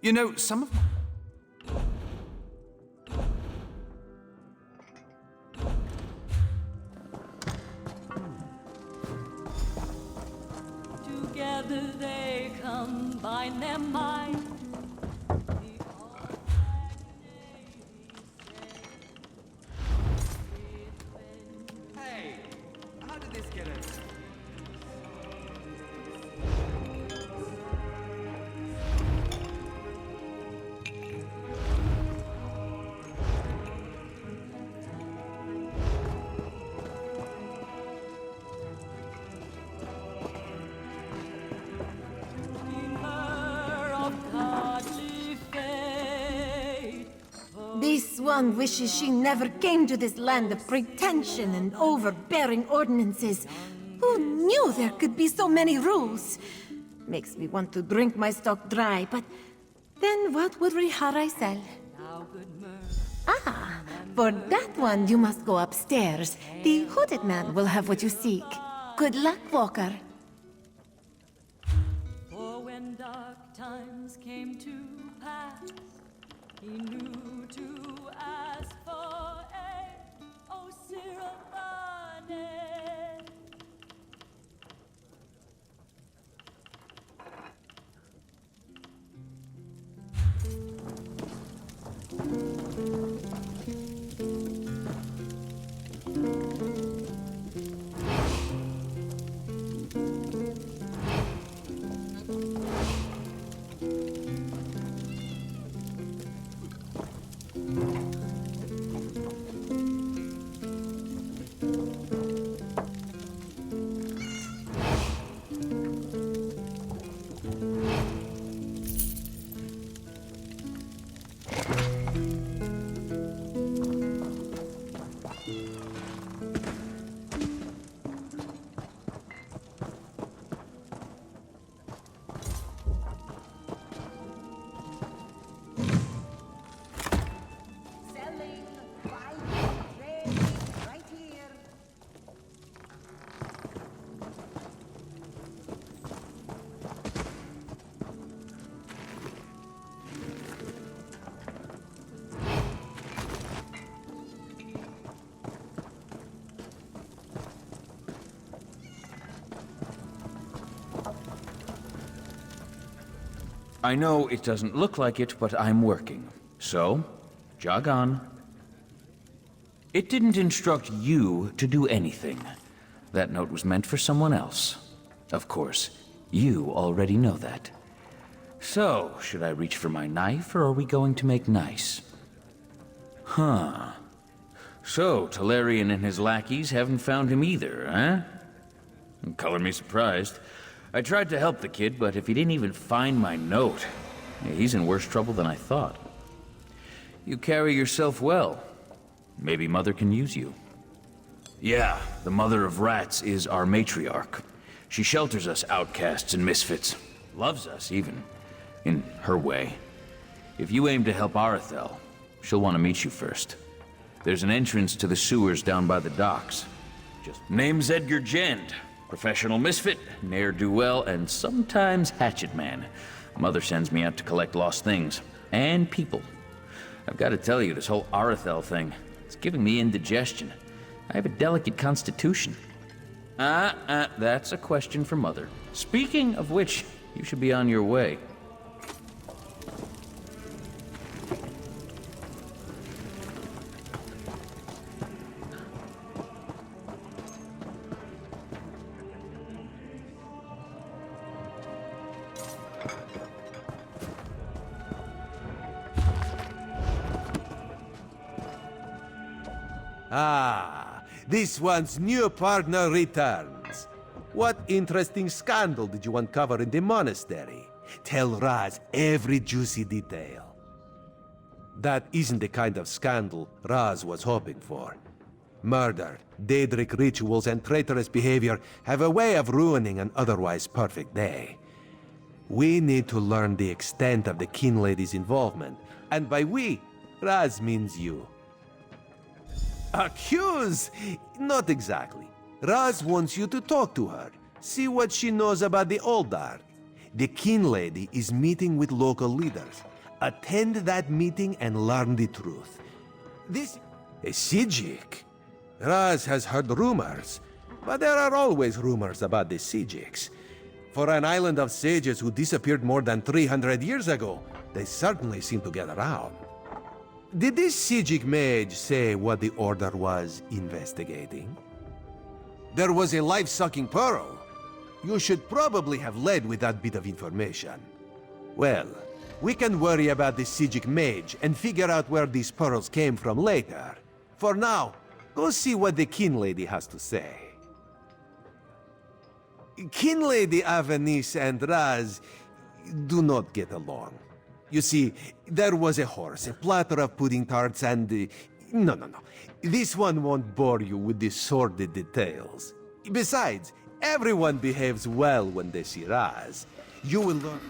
You know, some of... Together they combine their might. Hey, how did this get out? This one wishes she never came to this land of pretension and overbearing ordinances. Who knew there could be so many rules? Makes me want to drink my stock dry, but then what would Riharai sell? Ah, for that one you must go upstairs. The hooded man will have what you seek. Good luck, Walker. For when dark times came to pass, he knew to ask for aid. Oh, Sirabane. I know it doesn't look like it, but I'm working. So, jog on. It didn't instruct you to do anything. That note was meant for someone else. Of course, you already know that. So, should I reach for my knife, or are we going to make nice? Huh. So, Talarian and his lackeys haven't found him either, huh? Color me surprised. I tried to help the kid, but if he didn't even find my note, he's in worse trouble than I thought. You carry yourself well. Maybe Mother can use you. Yeah, the Mother of Rats is our matriarch. She shelters us outcasts and misfits. Loves us, even. In her way. If you aim to help Arethel, she'll want to meet you first. There's an entrance to the sewers down by the docks. Just name's Edgar Jend. Professional misfit, ne'er-do-well, and sometimes hatchet man. Mother sends me out to collect lost things. And people. I've got to tell you, this whole Arethel thing, it's giving me indigestion. I have a delicate constitution. That's a question for Mother. Speaking of which, you should be on your way. Ah, this one's new partner returns. What interesting scandal did you uncover in the monastery? Tell Raz every juicy detail. That isn't the kind of scandal Raz was hoping for. Murder, Daedric rituals, and traitorous behavior have a way of ruining an otherwise perfect day. We need to learn the extent of the Kin Lady's involvement, and by we, Raz means you. Accuse? Not exactly. Raz wants you to talk to her, see what she knows about the Old Dark. The Kin Lady is meeting with local leaders, Attend that meeting and learn the truth. This... a Sijik? Raz has heard rumors, but there are always rumors about the Sijiks. For an island of sages who disappeared more than 300 years ago, they certainly seem to get around. Did this Sijik mage say what the Order was investigating? There was a life-sucking pearl. You should probably have led with that bit of information. Well, we can worry about the Sijik mage and figure out where these pearls came from later. For now, go see what the Kin Lady has to say. Kin Lady Avenice and Raz do not get along. You see, there was a horse, a platter of pudding tarts, and... No. This one won't bore you with the sordid details. Besides, everyone behaves well when they see Raz. You will learn...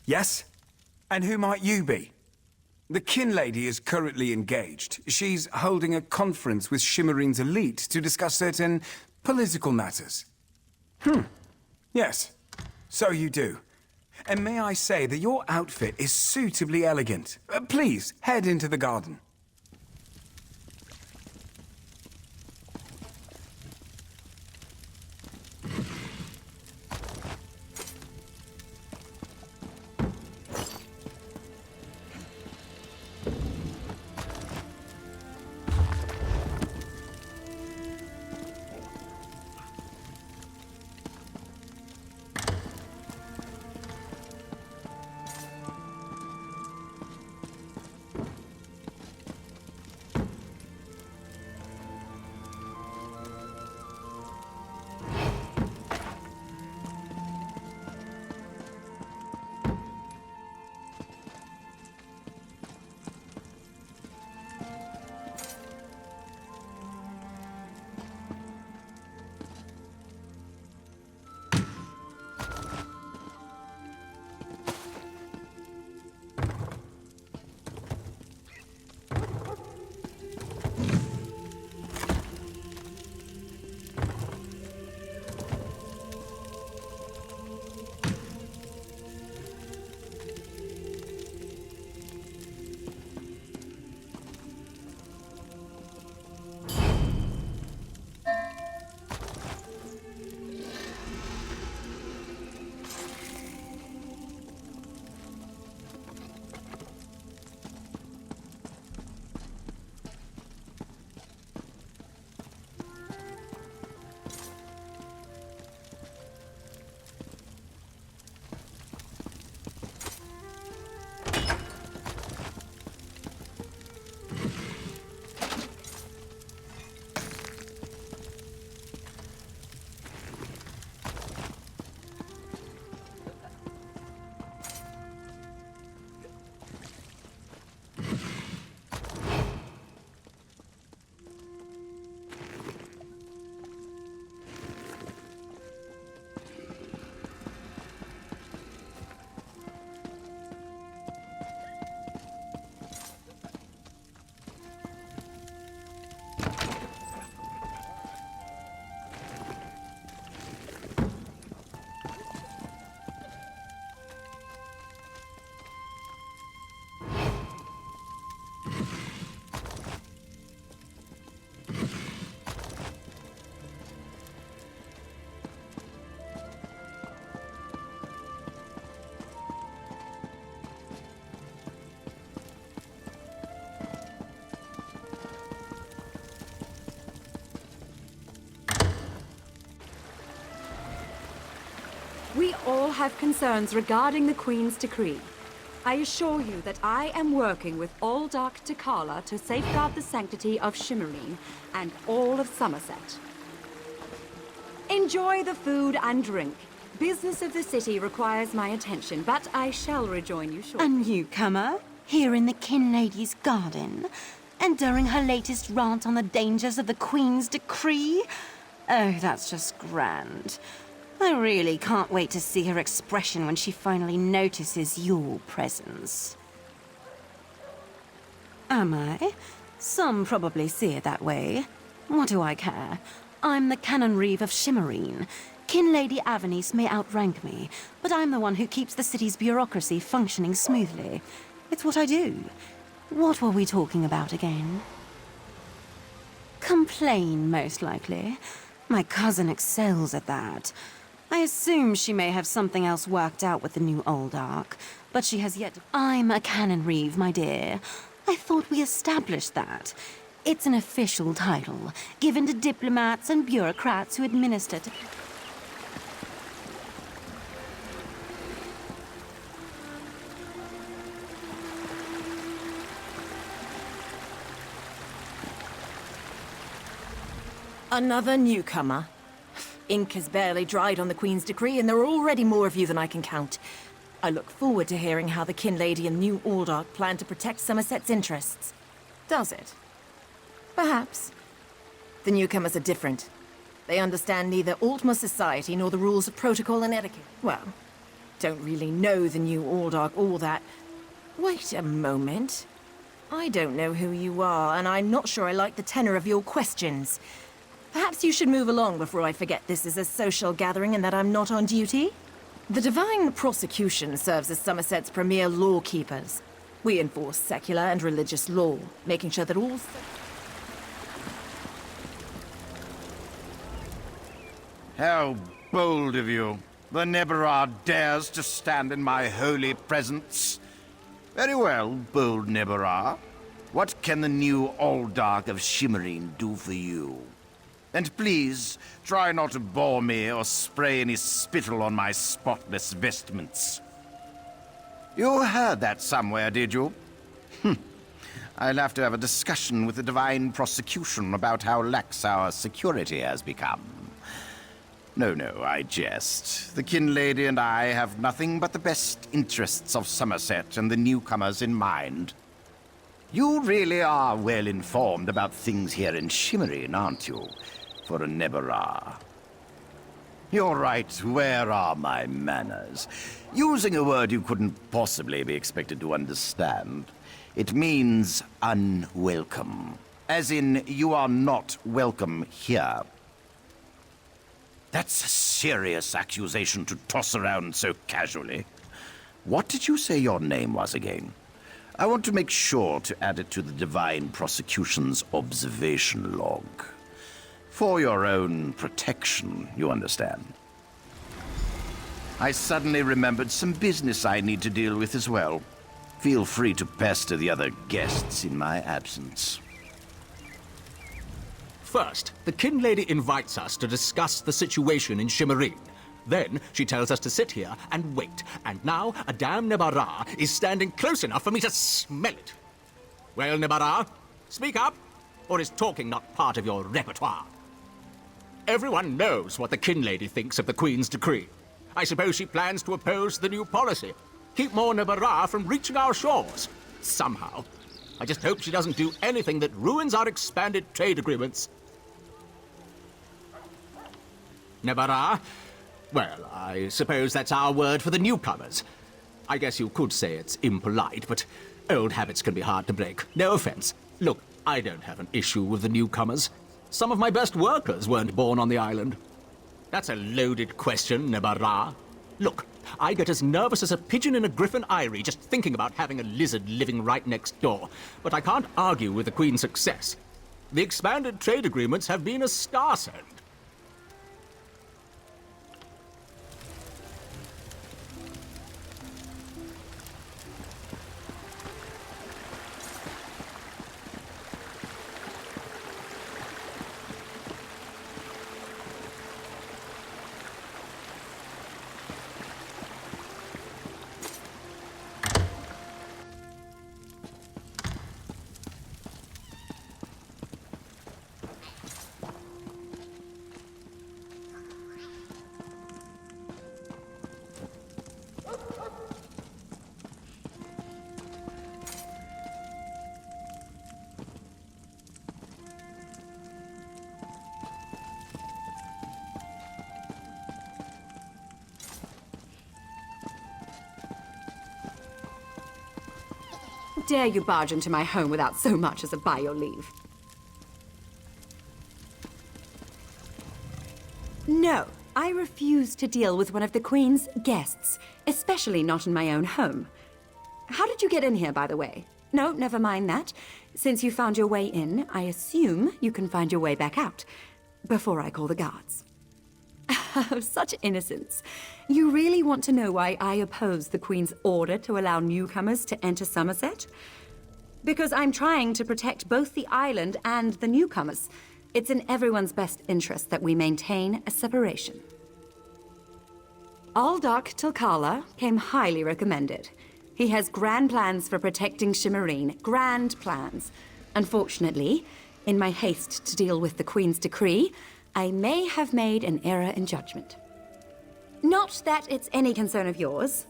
Yes? And who might you be? The Kin Lady is currently engaged. She's holding a conference with Shimmerine's elite to discuss certain political matters. Yes, so you do. And may I say that your outfit is suitably elegant. Please, head into the garden. have concerns regarding the Queen's decree, I assure you that I am working with all Dark Takala to safeguard the sanctity of Shimmerine and all of Somerset. Enjoy the food and drink. Business of the city requires my attention, but I shall rejoin you shortly. A newcomer? Here in the Kin Lady's garden? And during her latest rant on the dangers of the Queen's decree? Oh, that's just grand. I really can't wait to see her expression when she finally notices your presence. Am I? Some probably see it that way. What do I care? I'm the Canon Reeve of Shimmerine. Kin Lady Avanice may outrank me, but I'm the one who keeps the city's bureaucracy functioning smoothly. It's what I do. What were we talking about again? Complain, most likely. My cousin excels at that. I assume she may have something else worked out with the new Old Ark, but she has yet to... I'm a Canon Reeve, my dear. I thought we established that. It's an official title, given to diplomats and bureaucrats who administer to... Another newcomer. Ink has barely dried on the Queen's decree, and there are already more of you than I can count. I look forward to hearing how the Kin Lady and New Aldark plan to protect Somerset's interests. Does it? Perhaps. The newcomers are different. They understand neither Altmer society nor the rules of protocol and etiquette. Well, don't really know the New Aldark all that. Wait a moment. I don't know who you are, and I'm not sure I like the tenor of your questions. Perhaps you should move along before I forget this is a social gathering and that I'm not on duty? The Divine Prosecution serves as Somerset's premier law keepers. We enforce secular and religious law, making sure that all... How bold of you. The Neberard dares to stand in my holy presence. Very well, bold Neberard. What can the new Aldark of Shimmerine do for you? And please, try not to bore me or spray any spittle on my spotless vestments. You heard that somewhere, did you? I'll have to have a discussion with the Divine Prosecution about how lax our security has become. No, I jest. The Kin Lady and I have nothing but the best interests of Somerset and the newcomers in mind. You really are well informed about things here in Shimmerine, aren't you? For a Neberard. You're right, where are my manners? Using a word you couldn't possibly be expected to understand. It means unwelcome. As in, you are not welcome here. That's a serious accusation to toss around so casually. What did you say your name was again? I want to make sure to add it to the Divine Prosecution's observation log. For your own protection, you understand. I suddenly remembered some business I need to deal with as well. Feel free to pester the other guests in my absence. First, the Kin Lady invites us to discuss the situation in Shimmerine. Then, she tells us to sit here and wait. And now, a damn Neberard is standing close enough for me to smell it. Well, Neberard, speak up, or is talking not part of your repertoire? Everyone knows what the Kin Lady thinks of the Queen's decree. I suppose she plans to oppose the new policy. Keep more Neberard from reaching our shores. Somehow. I just hope she doesn't do anything that ruins our expanded trade agreements. Neberard? Well, I suppose that's our word for the newcomers. I guess you could say it's impolite, but old habits can be hard to break. No offense. Look, I don't have an issue with the newcomers. Some of my best workers weren't born on the island. That's a loaded question, Neberard. Look, I get as nervous as a pigeon in a griffin eyrie just thinking about having a lizard living right next door. But I can't argue with the Queen's success. The expanded trade agreements have been a star send. dare you barge into my home without so much as a by your leave? No, I refuse to deal with one of the Queen's guests, especially not in my own home. How did you get in here, by the way? No, never mind that. Since you found your way in, I assume you can find your way back out, before I call the guards. Oh, such innocence. You really want to know why I oppose the Queen's order to allow newcomers to enter Somerset? Because I'm trying to protect both the island and the newcomers. It's in everyone's best interest that we maintain a separation. Aldark Tilkala came highly recommended. He has grand plans for protecting Shimmerine. Grand plans. Unfortunately, in my haste to deal with the Queen's decree, I may have made an error in judgment. Not that it's any concern of yours,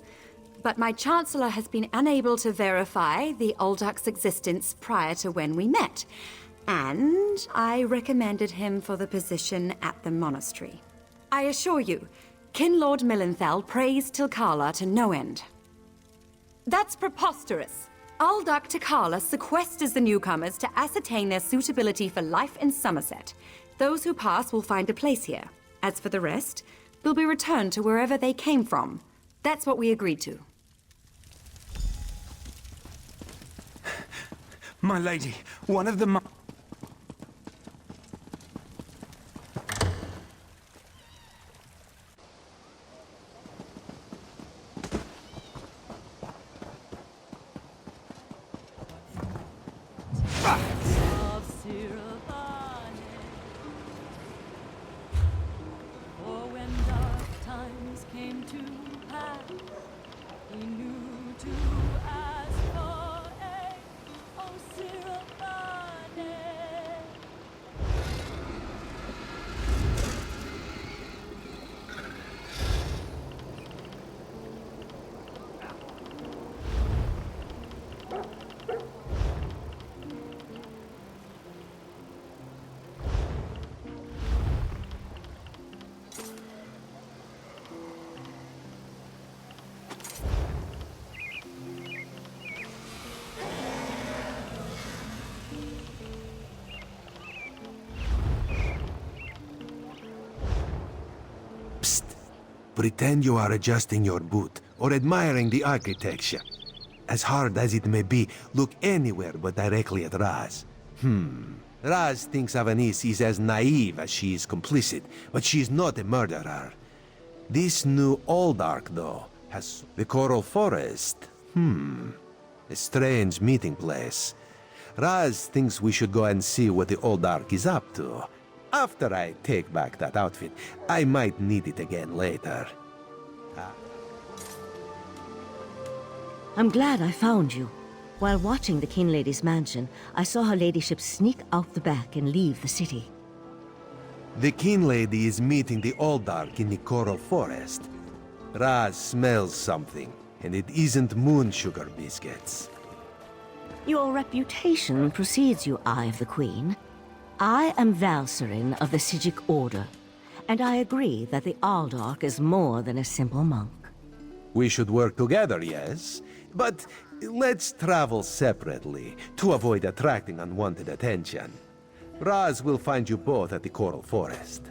but my Chancellor has been unable to verify the Aldark's existence prior to when we met, and I recommended him for the position at the monastery. I assure you, Kinlord Millenthal praised Tilkala to no end. That's preposterous. Aldark Tilkala sequesters the newcomers to ascertain their suitability for life in Somerset. Those who pass will find a place here. As for the rest, they'll be returned to wherever they came from. That's what we agreed to. My lady, one of the of Sirabane. For when dark times came to pass, he knew to ask for aid. Oh, Sirabane. Psst. Pretend you are adjusting your boot or admiring the architecture. As hard as it may be, look anywhere but directly at Raz. Raz thinks Avanis is as naive as she is complicit, but she's not a murderer. This new Aldark, though, has the Coral Forest. A strange meeting place. Raz thinks we should go and see what the Aldark is up to. After I take back that outfit, I might need it again later. I'm glad I found you. While watching the King Lady's mansion, I saw her ladyship sneak out the back and leave the city. The King Lady is meeting the Aldark in the Coral Forest. Raz smells something, and it isn't moon sugar biscuits. Your reputation precedes you, Eye of the Queen. I am Valserin of the Sijic Order, and I agree that the Aldark is more than a simple monk. We should work together, yes? But let's travel separately to avoid attracting unwanted attention. Raz will find you both at the Coral Forest.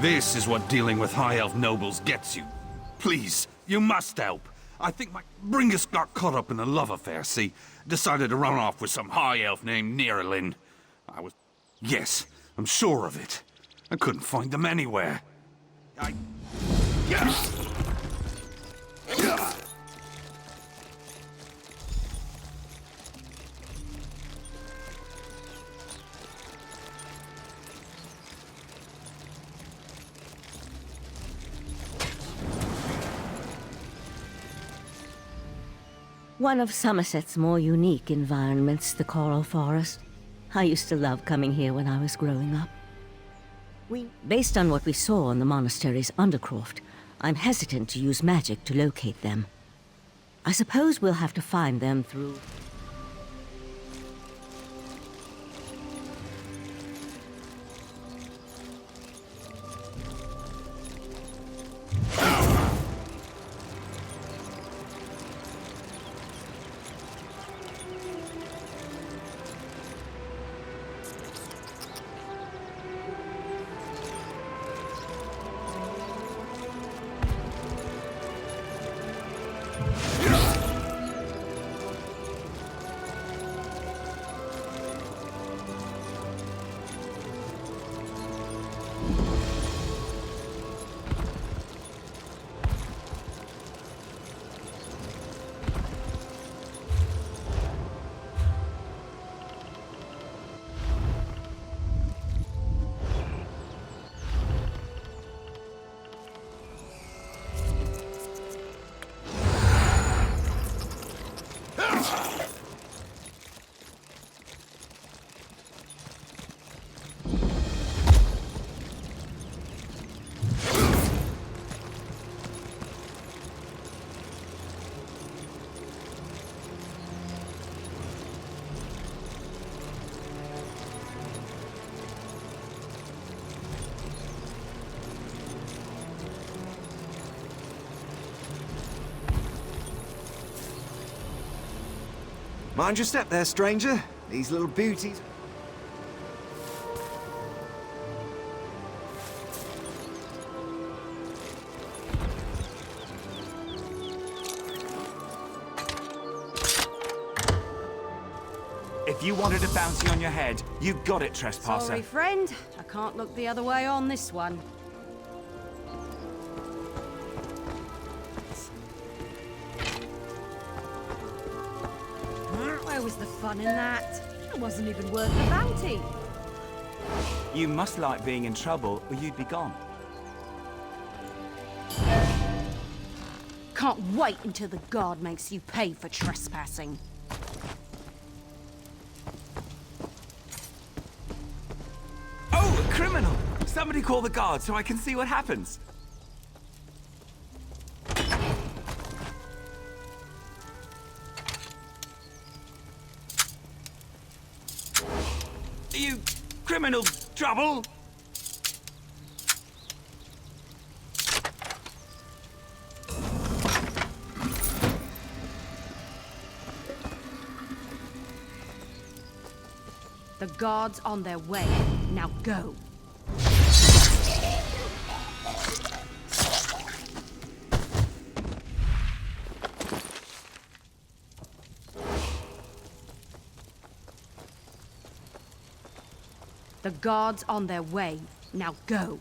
This is what dealing with High Elf nobles gets you. Please, you must help. I think my Bringus got caught up in a love affair, see? Decided to run off with some High Elf named Neerlin. Yes, I'm sure of it. I couldn't find them anywhere. One of Somerset's more unique environments, the Coral Forest. I used to love coming here when I was growing up. Based on what we saw in the monastery's undercroft, I'm hesitant to use magic to locate them. I suppose we'll have to find them through... Mind your step there, stranger. These little beauties... If you wanted a bounty on your head, you got it, trespasser. Sorry, friend. I can't look the other way on this one. Where was the fun in that? It wasn't even worth the bounty. You must like being in trouble, or you'd be gone. Can't wait until the guard makes you pay for trespassing. Oh, a criminal! Somebody call the guard so I can see what happens. You criminal trouble! The guard's on their way. Now go. The guard's on their way. Now go.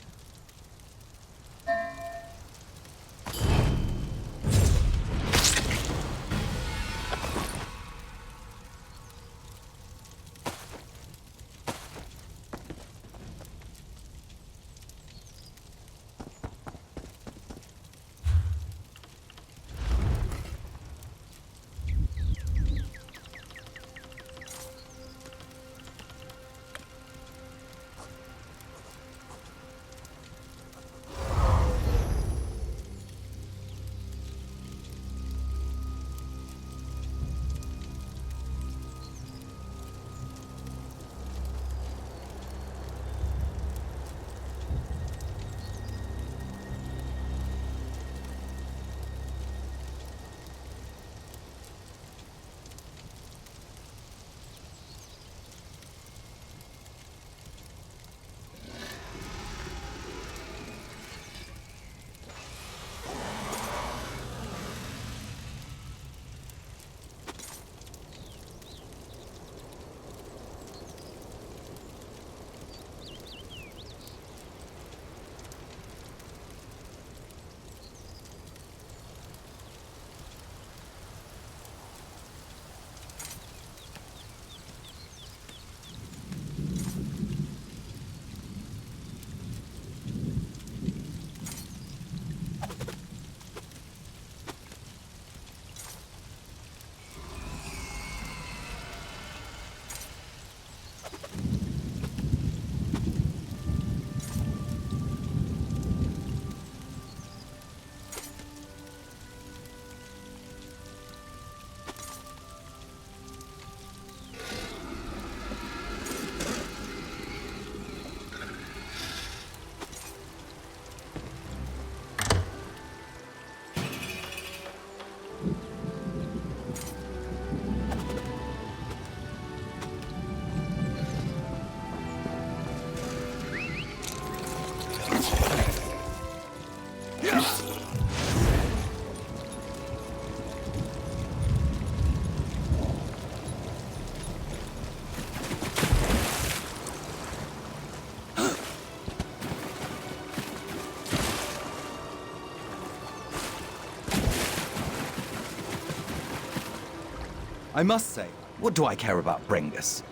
I must say, what do I care about Brengus?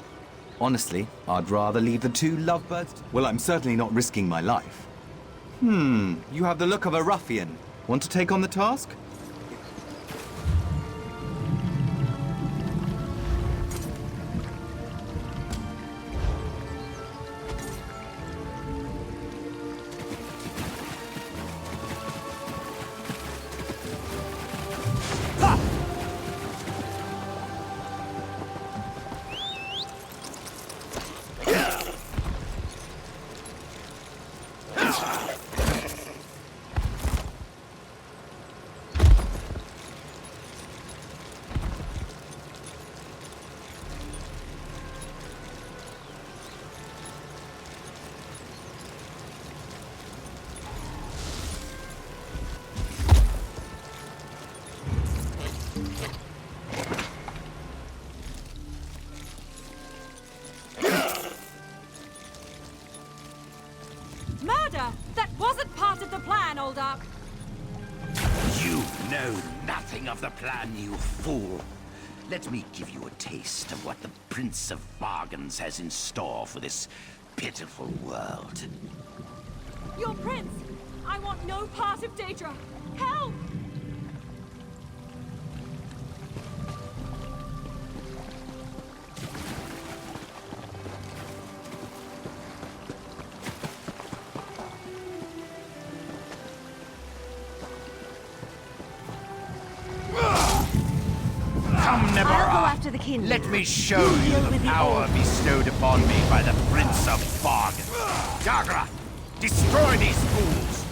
Honestly, I'd rather leave the two lovebirds. Well, I'm certainly not risking my life. You have the look of a ruffian. Want to take on the task? Murder! That wasn't part of the plan, Oldark! You know nothing of the plan, you fool. Let me give you a taste of what the Prince of Bargains has in store for this pitiful world. Your prince! I want no part of Daedra! Help! Come, I'll go Nebara. after the kin. Let me show you the power bestowed upon me by the Prince of Bargains. Jagra, destroy these fools!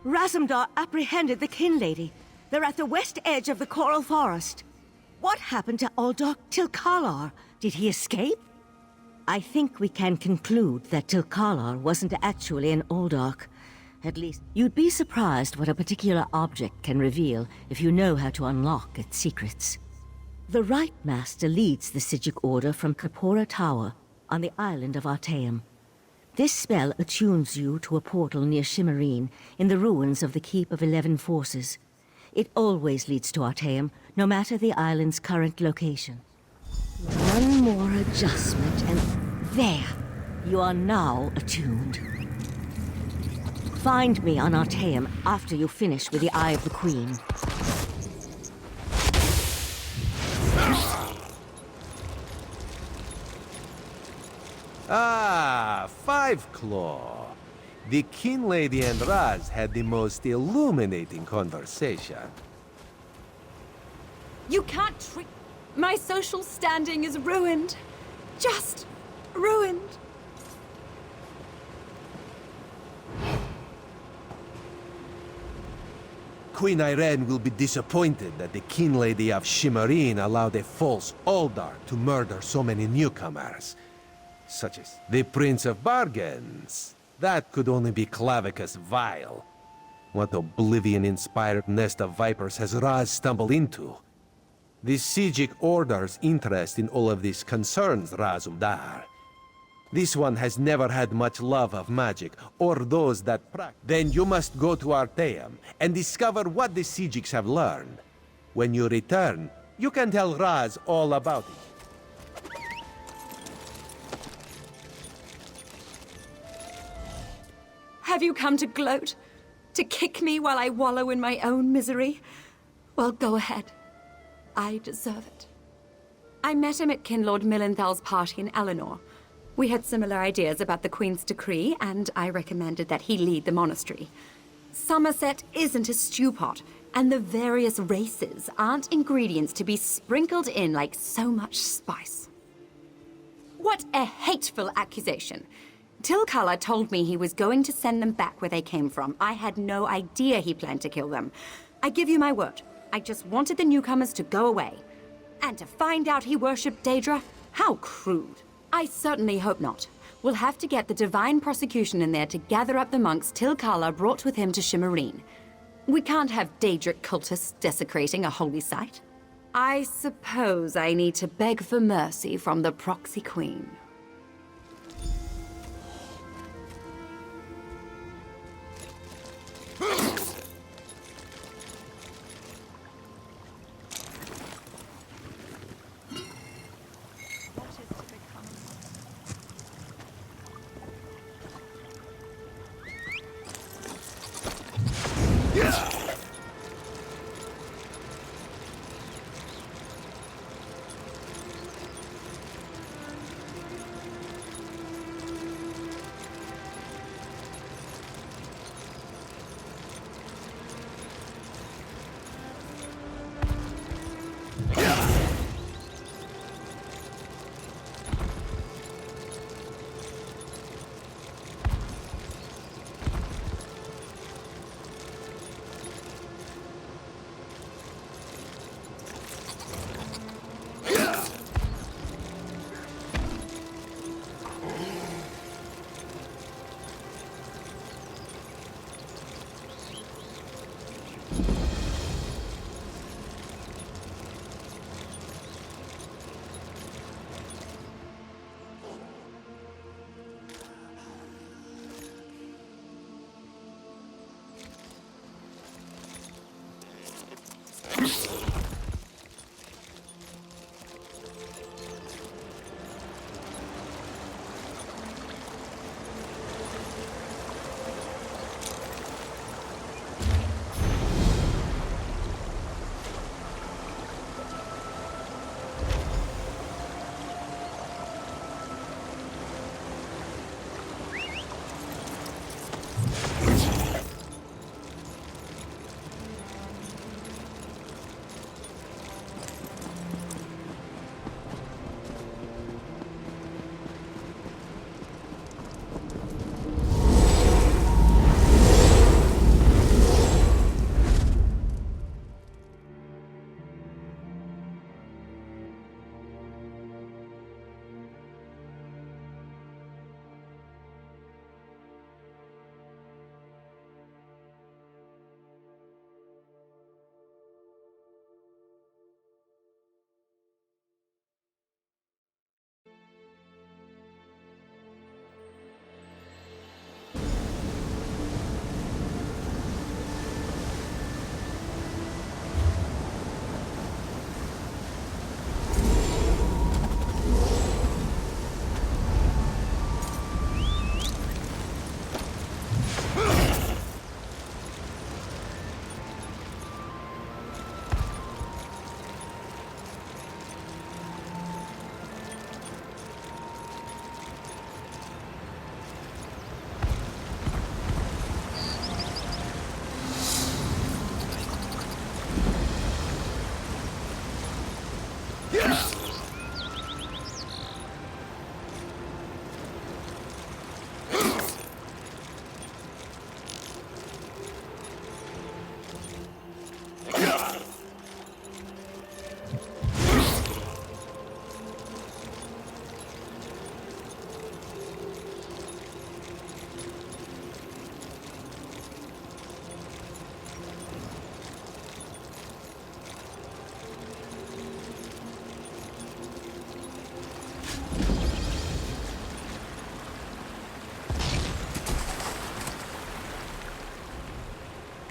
Razumdar apprehended the kin lady. They're at the west edge of the Coral Forest. What happened to Uldark Tilkalar? Did he escape? I think we can conclude that Tilkalar wasn't actually an Uldark. At least, you'd be surprised what a particular object can reveal if you know how to unlock its secrets. The Right Master leads the Sijic Order from Kapora Tower on the island of Artaeum. This spell attunes you to a portal near Shimmerine in the ruins of the Keep of 11 Forces. It always leads to Artaeum, no matter the island's current location. One more adjustment and there! You are now attuned. Find me on Artaeum after you finish with the Eye of the Queen. Ah, Five Claw. The Kin Lady and Raz had the most illuminating conversation. You can't treat... My social standing is ruined. Just ruined. Queen Irene will be disappointed that the Kin Lady of Shimmerine allowed a false Uldark to murder so many newcomers. Such as the Prince of Bargains. That could only be Clavicus Vile. What oblivion-inspired nest of vipers has Raz stumbled into? The Sijic Order's interest in all of this concerns Razumdar. This one has never had much love of magic, or those that practice. Then you must go to Arteum and discover what the Sijics have learned. When you return, you can tell Raz all about it. Have you come to gloat? To kick me while I wallow in my own misery? Well, go ahead. I deserve it. I met him at Kinlord Millenthal's party in Eleanor. We had similar ideas about the Queen's decree, and I recommended that he lead the monastery. Somerset isn't a stew pot, and the various races aren't ingredients to be sprinkled in like so much spice. What a hateful accusation! Tilkala told me he was going to send them back where they came from. I had no idea he planned to kill them. I give you my word. I just wanted the newcomers to go away. And to find out he worshipped Daedra? How crude. I certainly hope not. We'll have to get the Divine Prosecution in there to gather up the monks Tilkala brought with him to Shimmerine. We can't have Daedric cultists desecrating a holy site. I suppose I need to beg for mercy from the proxy queen.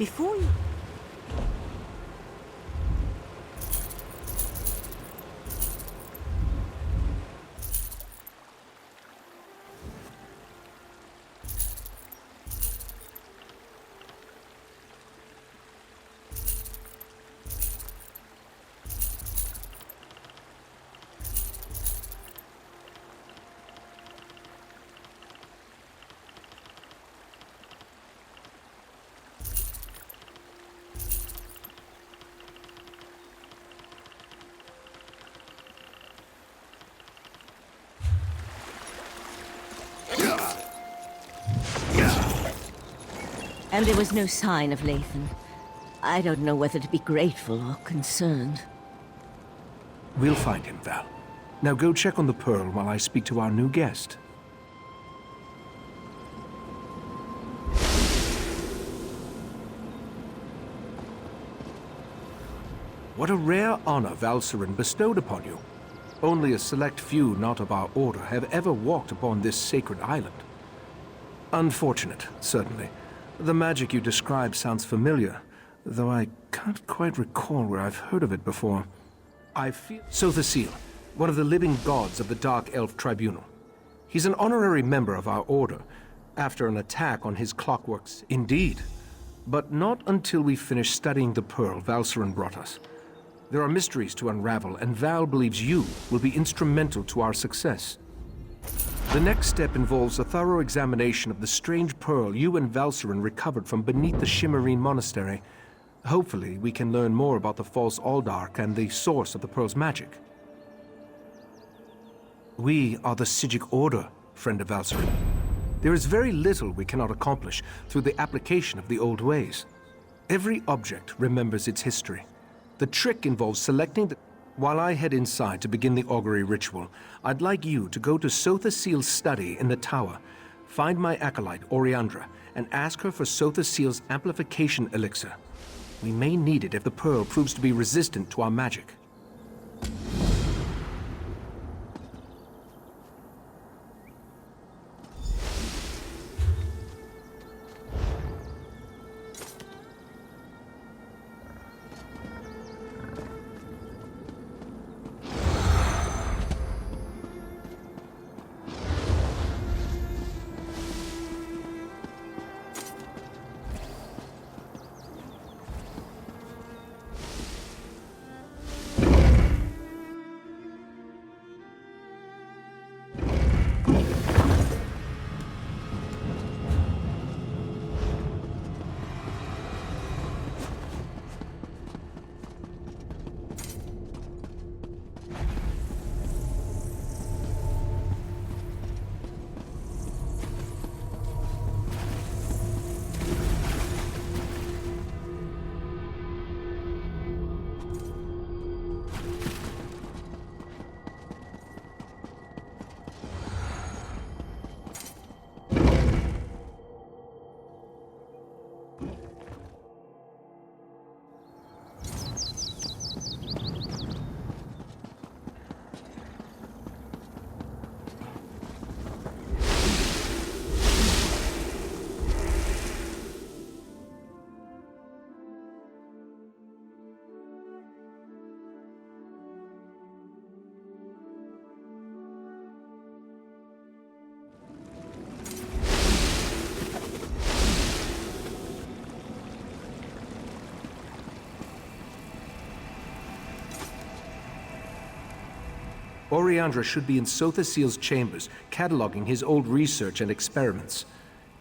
Before you... And there was no sign of Lathan. I don't know whether to be grateful or concerned. We'll find him, Val. Now go check on the Pearl while I speak to our new guest. What a rare honor Valcerin bestowed upon you. Only a select few not of our order have ever walked upon this sacred island. Unfortunate, certainly. The magic you describe sounds familiar, though I can't quite recall where I've heard of it before. I feel... Sothasil, one of the living gods of the Dark Elf Tribunal. He's an honorary member of our order, after an attack on his clockworks. Indeed. But not until we finish studying the Pearl Valcerin brought us. There are mysteries to unravel, and Val believes you will be instrumental to our success. The next step involves a thorough examination of the strange pearl you and Valcerin recovered from beneath the Shimmerine Monastery. Hopefully, we can learn more about the false Aldark and the source of the pearl's magic. We are the Sijic Order, friend of Valcerin. There is very little we cannot accomplish through the application of the old ways. Every object remembers its history. The trick involves selecting the... While I head inside to begin the augury ritual, I'd like you to go to Sothasil's study in the tower, find my acolyte, Oriandra, and ask her for Sothasil's amplification elixir. We may need it if the pearl proves to be resistant to our magic. Oriandra should be in Sothasil's chambers, cataloging his old research and experiments.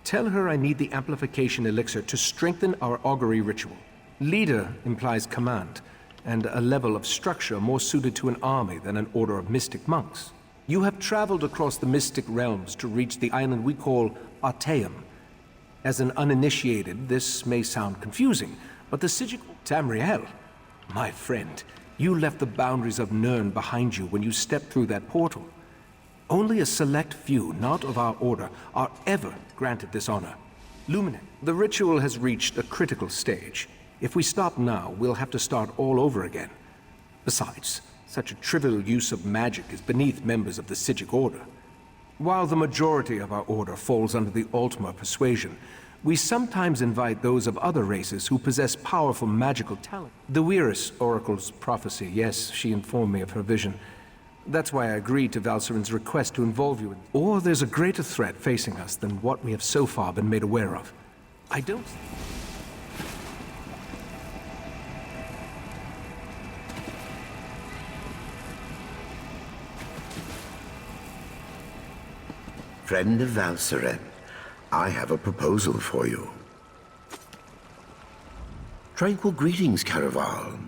Tell her I need the amplification elixir to strengthen our augury ritual. Leader implies command, and a level of structure more suited to an army than an order of mystic monks. You have traveled across the mystic realms to reach the island we call Arteum. As an uninitiated, this may sound confusing, but the Sijic Tamriel, my friend, you left the boundaries of Nirn behind you when you stepped through that portal. Only a select few, not of our order, are ever granted this honor. Luminate, the ritual has reached a critical stage. If we stop now, we'll have to start all over again. Besides, such a trivial use of magic is beneath members of the Sijic Order. While the majority of our order falls under the Altmer persuasion, We sometimes invite those of other races who possess powerful magical talent. The Wyrus Oracle's prophecy, yes, she informed me of her vision. That's why I agreed to Valserin's request to involve you in. Or there's a greater threat facing us than what we have so far been made aware of. I don't... Friend of Valserin, I have a proposal for you. Tranquil greetings, Caraval.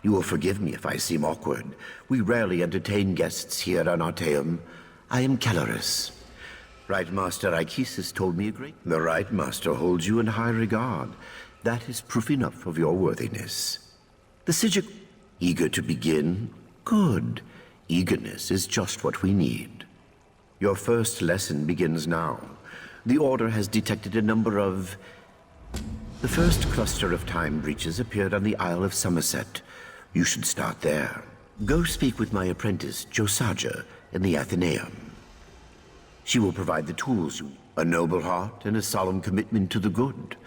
You will forgive me if I seem awkward. We rarely entertain guests here on Artaeum. I am Caloris. Right Master Ichesis told me a great... The Right Master holds you in high regard. That is proof enough of your worthiness. The Sigil... Eager to begin? Good. Eagerness is just what we need. Your first lesson begins now. The Order has detected a number of... The first cluster of time breaches appeared on the Isle of Somerset. You should start there. Go speak with my apprentice, Josaja, in the Athenaeum. She will provide the tools you need. A noble heart and a solemn commitment to the good.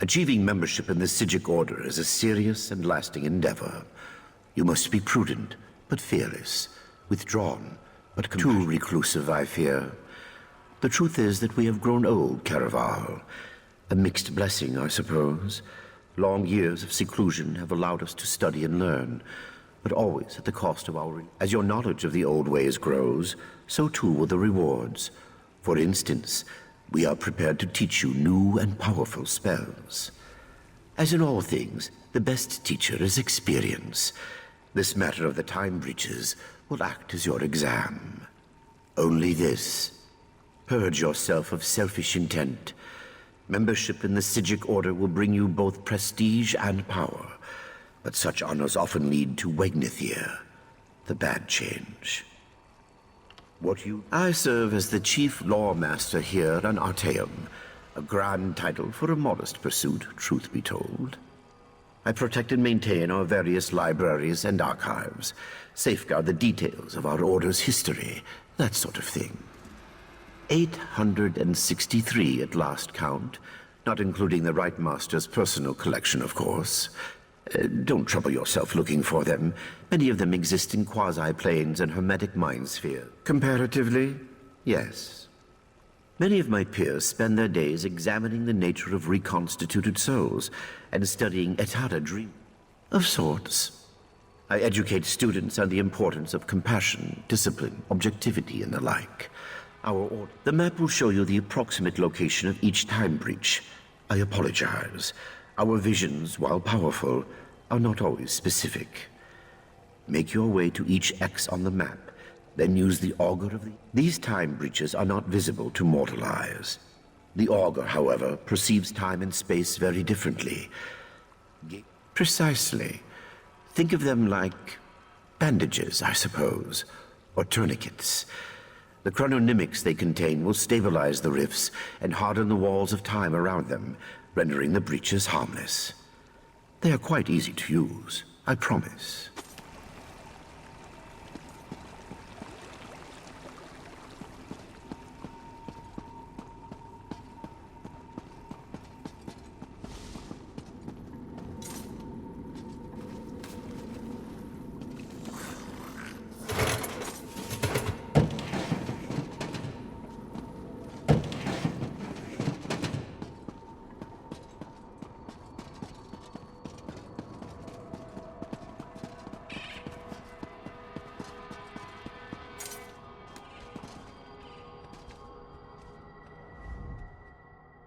Achieving membership in the Sigil Order is a serious and lasting endeavor. You must be prudent, but fearless. Withdrawn, but too reclusive, I fear. The truth is that we have grown old, Caraval. A mixed blessing, I suppose. Long years of seclusion have allowed us to study and learn, but always at the cost of our... As your knowledge of the old ways grows, so too will the rewards. For instance, we are prepared to teach you new and powerful spells. As in all things, the best teacher is experience. This matter of the time breaches will act as your exam. Only this. Purge yourself of selfish intent. Membership in the Sigil Order will bring you both prestige and power, but such honors often lead to Wegnithir, the bad change. I serve as the Chief Law Master here on Artaeum, a grand title for a modest pursuit, truth be told. I protect and maintain our various libraries and archives, safeguard the details of our Order's history, that sort of thing. 863 at last count, not including the Right Master's personal collection, of course. Don't trouble yourself looking for them. Many of them exist in quasi-planes and hermetic mind sphere. Comparatively, yes. Many of my peers spend their days examining the nature of reconstituted souls and studying Etara dream. Of sorts. I educate students on the importance of compassion, discipline, objectivity, and the like. The map will show you the approximate location of each time breach. I apologize. Our visions, while powerful, are not always specific. Make your way to each X on the map, then use the auger of the... These time breaches are not visible to mortal eyes. The auger, however, perceives time and space very differently. Precisely. Think of them like bandages, I suppose, or tourniquets. The chrononymics they contain will stabilize the rifts and harden the walls of time around them, rendering the breaches harmless. They are quite easy to use, I promise.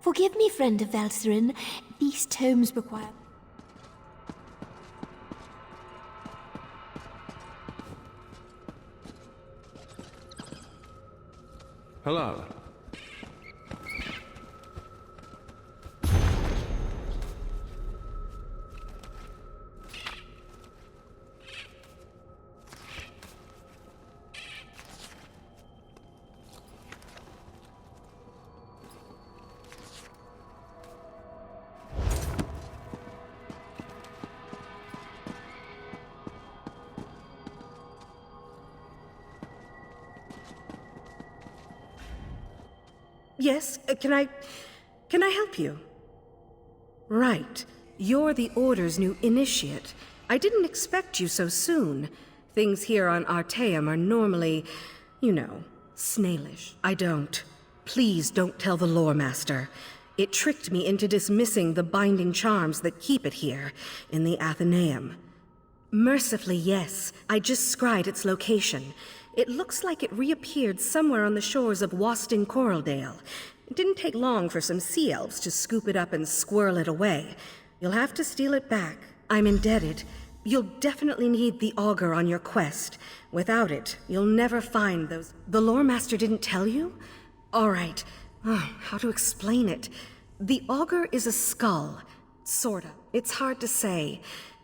Forgive me, friend of Valserin. These tomes require... Hello. Yes, can I Can I help you? Right. You're the Order's new initiate. I didn't expect you so soon. Things here on Artaeum are normally, you know, snailish. I don't. Please don't tell the Lore Master. It tricked me into dismissing the binding charms that keep it here, in the Athenaeum. Mercifully, yes. I just scryed its location. It looks like it reappeared somewhere on the shores of Wasting Coraldale. It didn't take long for some sea elves to scoop it up and squirrel it away. You'll have to steal it back. I'm indebted. You'll definitely need the auger on your quest. Without it, you'll never find those... The Lore Master didn't tell you? All right. How to explain it? The auger is a skull. Sorta. It's hard to say.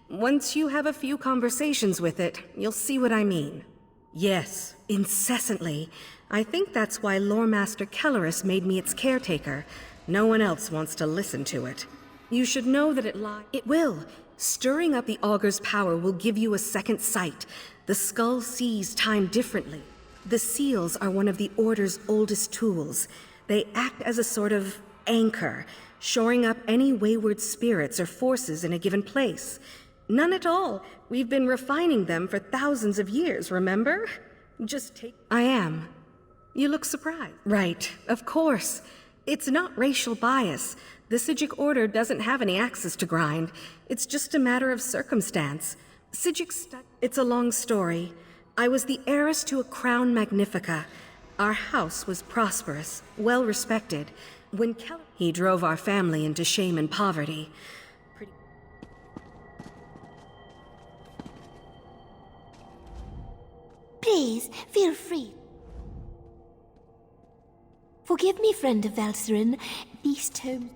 Once you have a few conversations with it, you'll see what I mean. Yes, incessantly. I think that's why Lore Master Kellerus made me its caretaker. No one else wants to listen to it. You should know that it will. Stirring up the auger's power will give you a second sight. The skull sees time differently. The seals are one of the Order's oldest tools. They act as a sort of anchor, shoring up any wayward spirits or forces in a given place. None at all. We've been refining them for thousands of years, remember? Just take... I am. You look surprised. Right, of course. It's not racial bias. The Psijic Order doesn't have any axes to grind. It's just a matter of circumstance. It's a long story. I was the heiress to a crown magnifica. Our house was prosperous, well respected. When he drove our family into shame and poverty. Please, feel free. Forgive me, friend of Valserin. These tomes...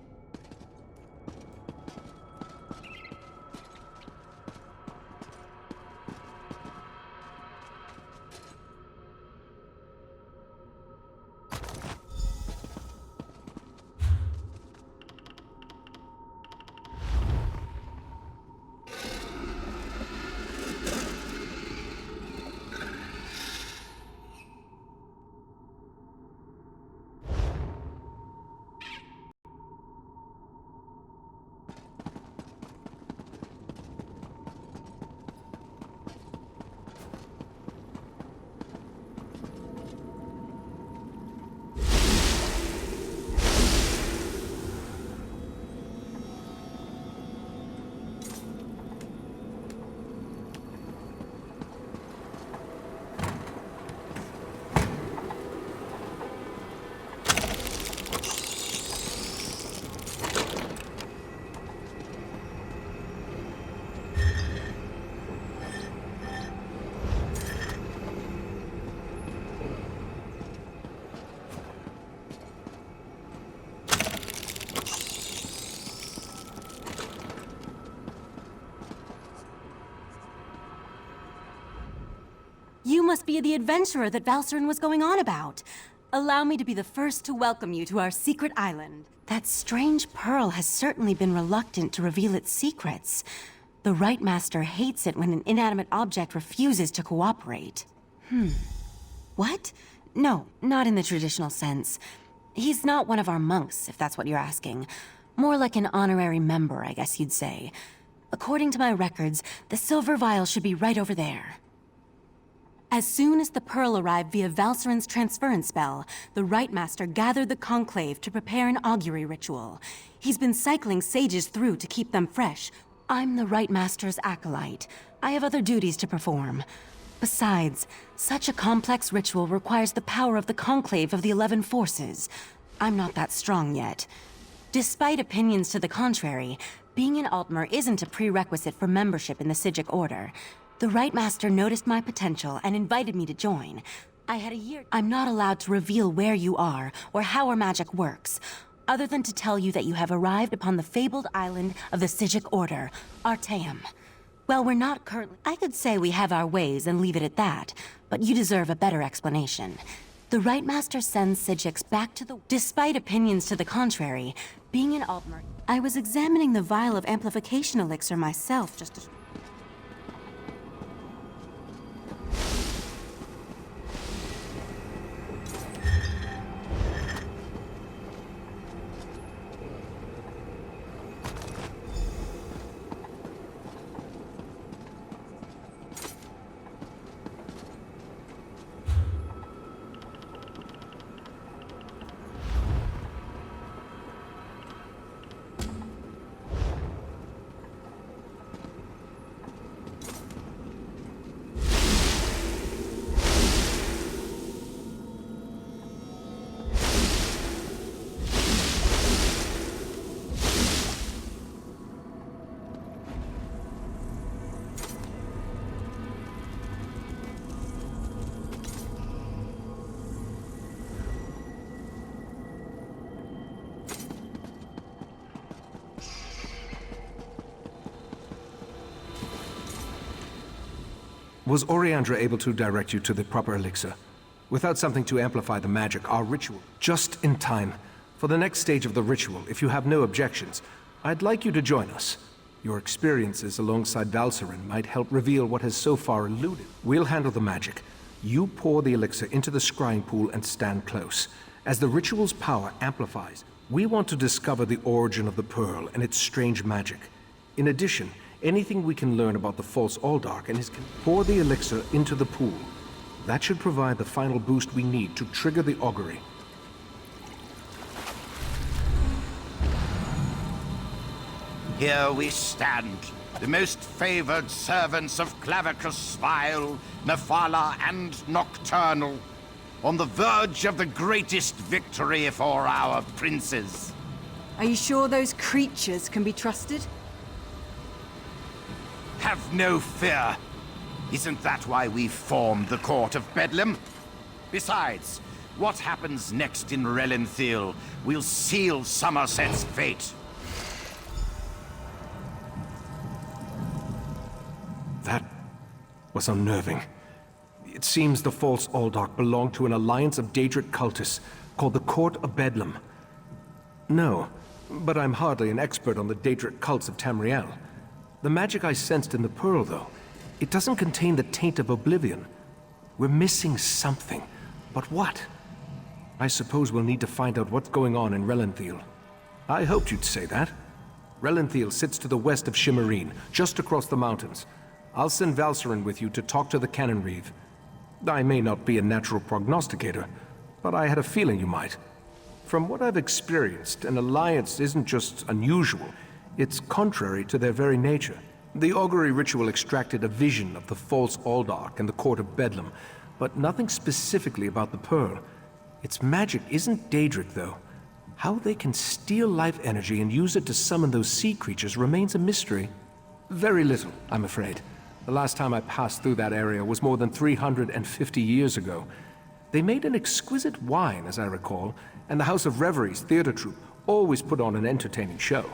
You must be the adventurer that Valserin was going on about. Allow me to be the first to welcome you to our secret island. That strange pearl has certainly been reluctant to reveal its secrets. The Rite Master hates it when an inanimate object refuses to cooperate. What? No, not in the traditional sense. He's not one of our monks, if that's what you're asking. More like an honorary member, I guess you'd say. According to my records, the silver vial should be right over there. As soon as the pearl arrived via Valserin's transference spell, the Rite Master gathered the Conclave to prepare an augury ritual. He's been cycling sages through to keep them fresh. I'm the Rite Master's acolyte. I have other duties to perform. Besides, such a complex ritual requires the power of the Conclave of the 11 Forces. I'm not that strong yet. Despite opinions to the contrary, being an Altmer isn't a prerequisite for membership in the Psijic Order. The Rite Master noticed my potential and invited me to join. I had a year... I'm not allowed to reveal where you are or how our magic works, other than to tell you that you have arrived upon the fabled island of the Psijic Order, Artaeum. Well, we're not currently... I could say we have our ways and leave it at that, but you deserve a better explanation. The Rite Master sends Psijics back to the... Despite opinions to the contrary, being an Altmer... I was examining the vial of amplification elixir myself just to... Was Oriandra able to direct you to the proper elixir? Without something to amplify the magic, our ritual... Just in time. For the next stage of the ritual, if you have no objections, I'd like you to join us. Your experiences alongside Valcerin might help reveal what has so far eluded. We'll handle the magic. You pour the elixir into the scrying pool and stand close. As the ritual's power amplifies, we want to discover the origin of the pearl and its strange magic. In addition, anything we can learn about the false Aldark and his... Pour the elixir into the pool. That should provide the final boost we need to trigger the augury. Here we stand, the most favored servants of Clavicus Vile, Nephala, and Nocturnal, on the verge of the greatest victory for our princes. Are you sure those creatures can be trusted? Have no fear. Isn't that why we formed the Court of Bedlam? Besides, what happens next in Relenthiel will seal Somerset's fate. That was unnerving. It seems the false Aldark belonged to an alliance of Daedric cultists called the Court of Bedlam. No, but I'm hardly an expert on the Daedric cults of Tamriel. The magic I sensed in the pearl, though, it doesn't contain the taint of oblivion. We're missing something. But what? I suppose we'll need to find out what's going on in Relenthiel. I hoped you'd say that. Relenthiel sits to the west of Shimmerine, just across the mountains. I'll send Valcerin with you to talk to the Cannon Reeve. I may not be a natural prognosticator, but I had a feeling you might. From what I've experienced, an alliance isn't just unusual, it's contrary to their very nature. The augury ritual extracted a vision of the false Aldark and the Court of Bedlam, but nothing specifically about the pearl. Its magic isn't Daedric, though. How they can steal life energy and use it to summon those sea creatures remains a mystery. Very little, I'm afraid. The last time I passed through that area was more than 350 years ago. They made an exquisite wine, as I recall, and the House of Reveries theater troupe always put on an entertaining show.